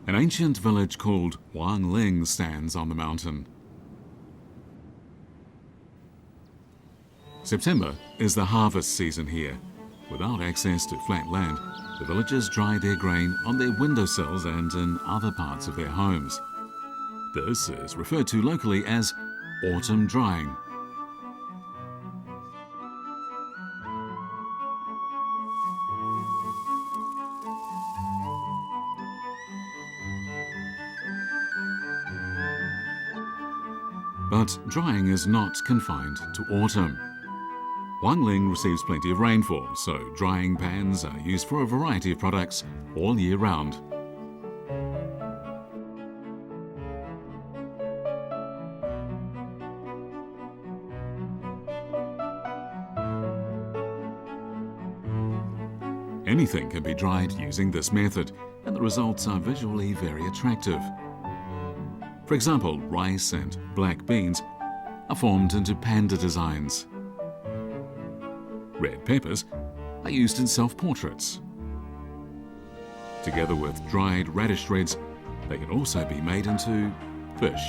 An ancient village called Huangling stands on the mountain. September is the harvest season here. Without access to flat land, the villagers dry their grain on their windowsills and in other parts of their homes. This is referred to locally as autumn drying. But drying is not confined to autumn. Huangling receives plenty of rainfall, so drying pans are used for a variety of products all year round. Anything can be dried using this method, and the results are visually very attractive. For example, rice and black beans are formed into panda designs. Red peppers are used in self-portraits. Together with dried radish shreds, they can also be made into fish.